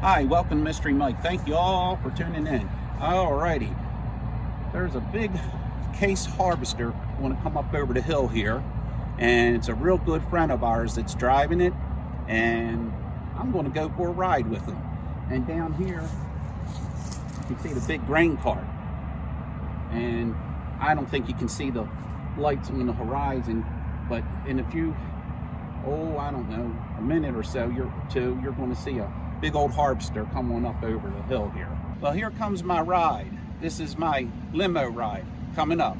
Hi, welcome to Mystery Mike. Thank you all for tuning in. Alrighty, there's a big Case harvester want to come up over the hill here, and it's a real good friend of ours that's driving it, and I'm going to go for a ride with him. And down here, you can see the big grain cart, and I don't think you can see the lights on the horizon, but in a few, I don't know, a minute or so, you're going to see a big old harvester come on up over the hill here. Well, here comes my ride. This is my limo ride coming up.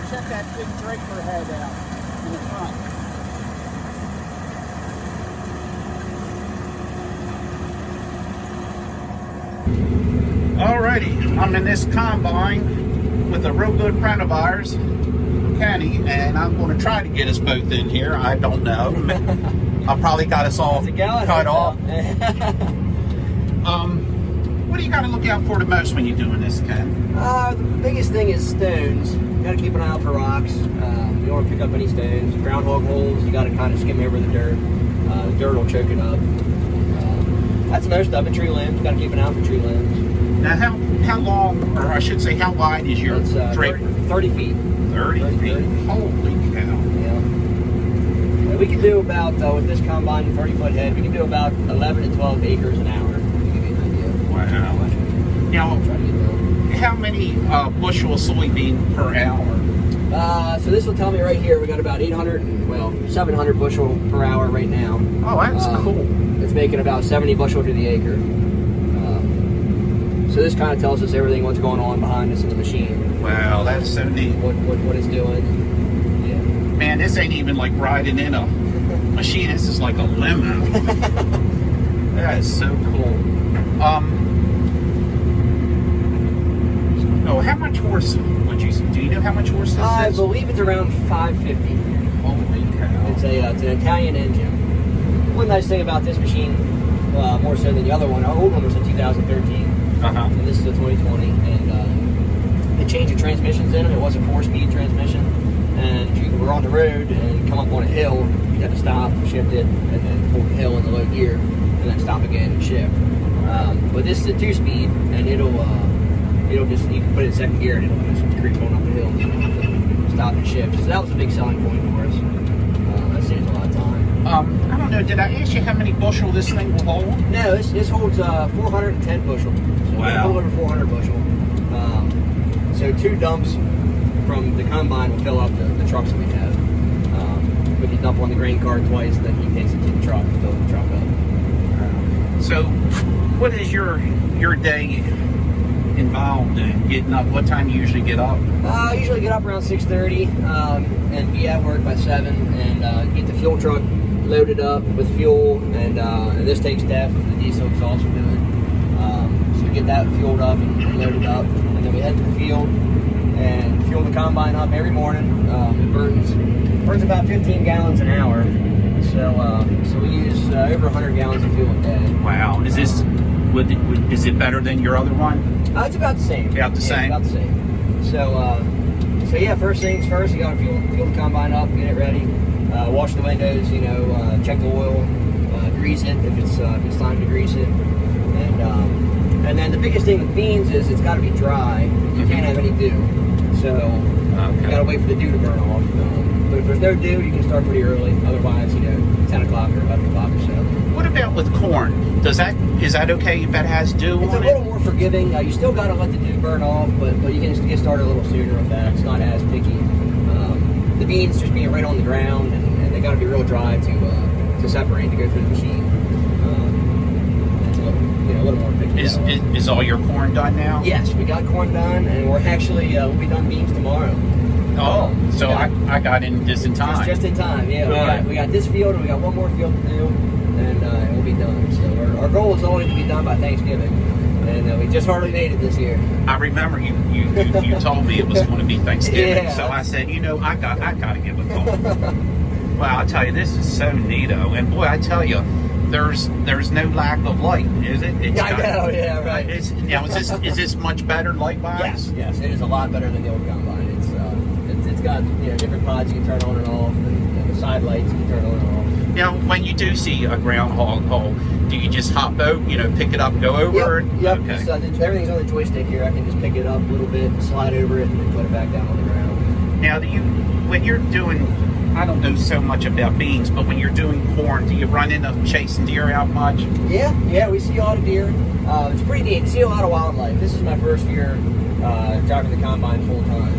Check that big draper head out in the front. Alrighty, I'm in this combine with a real good friend of ours, Kenny, and I'm going to try to get us both in here. I don't know. I probably got us all cut off. What do you got to look out for the most when you're doing this, Ken? The biggest thing is stones. You got to keep an eye out for rocks. You don't want to pick up any stones. Groundhog holes, you got to kind of skim over the dirt. The dirt will choke it up. That's most of it. Tree limbs, you got to keep an eye out for tree limbs. Now, how long, or I should say, how wide is your draper? 30 feet. 30 feet? Holy cow. Yeah. We can do about, with this combine 30-foot head, we can do about 11 to 12 acres an hour, to give you an idea. Wow. Now, how many bushel of soybean per hour? So this will tell me right here, we got about 700 bushel per hour right now. Oh, that's cool. It's making about 70 bushel to the acre. So this kind of tells us everything what's going on behind us in the machine. Wow, that's so neat. What it's doing. Yeah. Man, this ain't even like riding in a machine. This is like a limo. That is so cool. How much horse would you? Do you know how much horse this is? I believe it's around 550. Holy cow! It's an Italian engine. One nice thing about this machine, more so than the other one, our old one was a 2013. And this is a 2020, and they changed the transmissions in them. It was a 4-speed transmission, and if you were on the road and come up on a hill, you'd have to stop, shift it, and then pull the hill in the low gear, and then stop again and shift. But this is a 2-speed, and it'll just, you can put it in second gear, and it'll just creep on up the hill, and stop and shift. So that was a big selling point for us. That saves a lot of time. I don't know, did I ask you how many bushel this thing will hold? No, this holds 410 bushel. So wow. A little over 400 bushel. So 2 dumps from the combine will fill up the trucks that we have. But you dump on the grain cart twice, then he takes it to the truck and fills the truck up. So, what is your day involved in getting up? What time do you usually get up? I usually get up around 6:30 and be at work by 7 and get the fuel truck loaded up with fuel, and this takes DEF, the diesel exhaust fluid. So we get that fueled up and loaded up, and then we head to the field and fuel the combine up every morning. It burns about 15 gallons an hour, so we use over 100 gallons of fuel a day. Wow, is this is it better than your other one? It's about the same. About the same. About the same. So yeah, first things first, you gotta fuel the combine up, get it ready. Wash the windows, check the oil, grease it if it's time to grease it, and then the biggest thing with beans is it's got to be dry. You can't have any dew, so you got to wait for the dew to burn off. But if there's no dew, you can start pretty early. Otherwise, 10 o'clock or 11 o'clock or so. What about with corn? Is that okay if that has dew It's on a little more forgiving. You still got to let the dew burn off, but you can just get started a little sooner with that. It's not as picky. The beans just being right on the ground, and they got to be real dry to separate to go through the machine. It's a little more picky. Is all your corn done now? Yes, we got corn done, and we're actually we'll be done beans tomorrow. Oh, so I got in just in time. Just in time, yeah. We got this field, and we got one more field to do, and we'll be done. So our goal is always to be done by Thanksgiving. And we just hardly made it this year. I remember you told me it was going to be Thanksgiving, yeah. So I said, I got to give a call. Well, I'll tell you, this is so neato, and boy, I tell you, there's no lack of light, is it? I know, yeah, right. Is this much better light-wise? Yes, it is a lot better than the old combine. it's got different pods you can turn on and off, and the side lights you can turn on and off. Now, when you do see a groundhog hole, do you just hop out, pick it up and go over it? Yep. Okay. So everything's on the joystick here. I can just pick it up a little bit, slide over it, and then put it back down on the ground. Now, when you're doing, I don't know so much about beans, but when you're doing corn, do you run into chasing deer out much? Yeah, we see a lot of deer. It's pretty neat. We see a lot of wildlife. This is my first year driving the combine full time,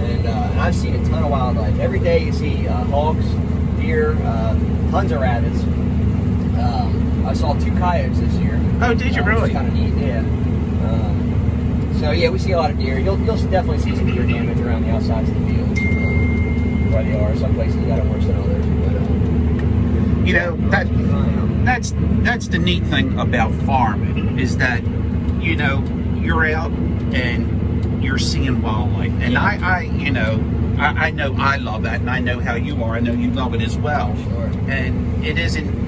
and I've seen a ton of wildlife. Every day you see hogs, deer, tons of rabbits. I saw 2 coyotes this year. Oh, did you really? Which is kind of neat, yeah. So yeah, we see a lot of deer. You'll definitely see some deer damage around the outsides of the fields where they are. Some places got it worse than others. But that's the neat thing about farming is that you're out and you're seeing wildlife, and I know I love that, and I know how you are. I know you love it as well. Sure. And it isn't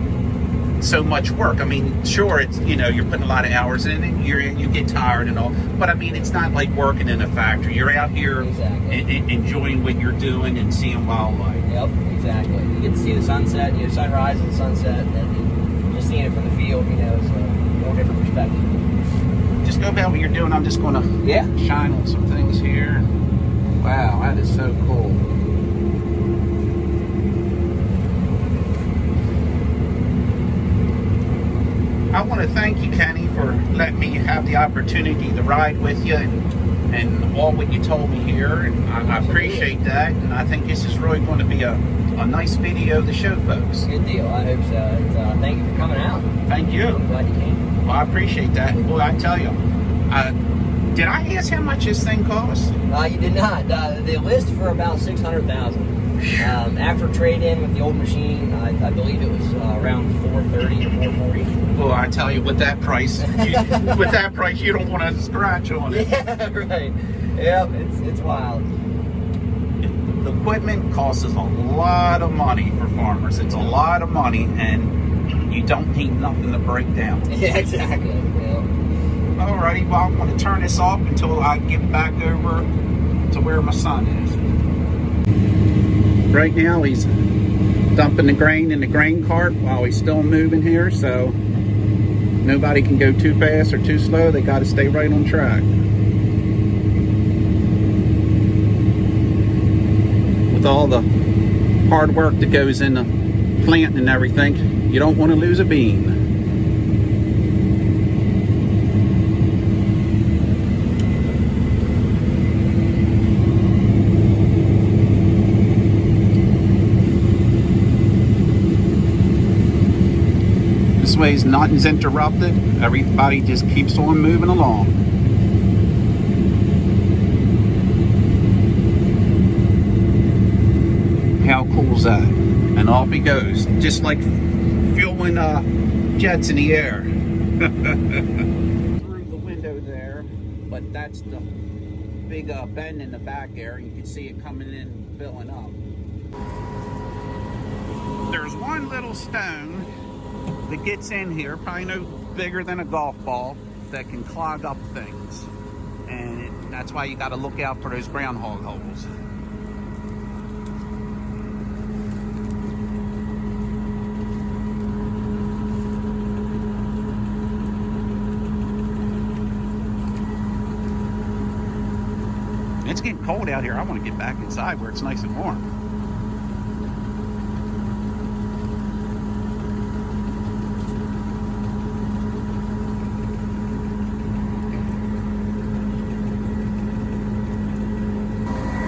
so much work. I mean, sure, it's you're putting a lot of hours in it. You get tired and all, but I mean, it's not like working in a factory. You're out here enjoying what you're doing and seeing wildlife. Yep, exactly. You get to see the sunset, sunrise and sunset, and just seeing it from the field. It's a whole different perspective. Just go about what you're doing. I'm just going to shine on some things here. Wow, that is so cool. I want to thank you, Kenny, for letting me have the opportunity to ride with you and all what you told me here. And I appreciate that. And I think this is really going to be a nice video to show folks. Good deal. I hope so. And, thank you for coming out. Thank you. I'm glad you came. Well, I appreciate that. And boy, I tell you, did I ask how much this thing costs? You did not. They list for about $600,000. After trade-in with the old machine, I believe it was around $430 to $440. Well, I tell you, with that price, you don't want to scratch on it. Yeah, right. Yep, it's wild. The equipment costs us a lot of money for farmers. It's a lot of money, and you don't need nothing to break down. Yeah, exactly. Yeah. Alrighty, well, I'm going to turn this off until I get back over to where my son is. Right now, he's dumping the grain in the grain cart while he's still moving here, so nobody can go too fast or too slow. They got to stay right on track. With all the hard work that goes into planting and everything, you don't want to lose a bean. This way nothing's interrupted. Everybody just keeps on moving along. How cool is that? And off he goes, just like fueling jets in the air. Through the window there, but that's the big bend in the back there. You can see it coming in, filling up. There's one little stone that gets in here, probably no bigger than a golf ball, that can clog up things. And that's why you got to look out for those groundhog holes. It's getting cold out here. I want to get back inside where it's nice and warm.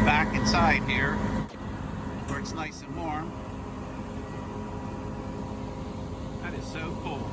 Back inside here where it's nice and warm. That is so cool.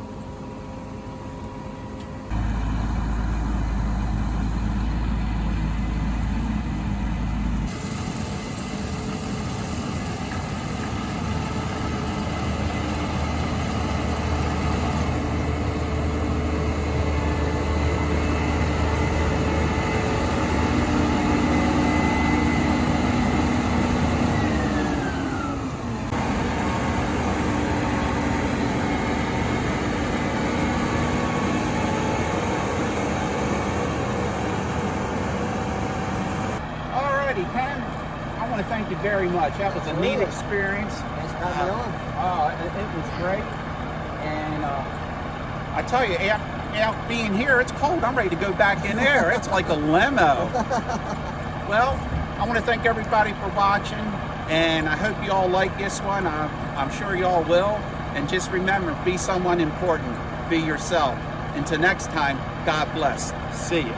to thank you very much. That was a neat Absolutely. experience. Thanks for having me on. It was great. And I tell you, out being here, it's cold. I'm ready to go back in there. It's like a limo. Well, I want to thank everybody for watching, and I hope you all like this one. I'm sure you all will. And just remember, be someone important. Be yourself. Until next time, God bless. See you.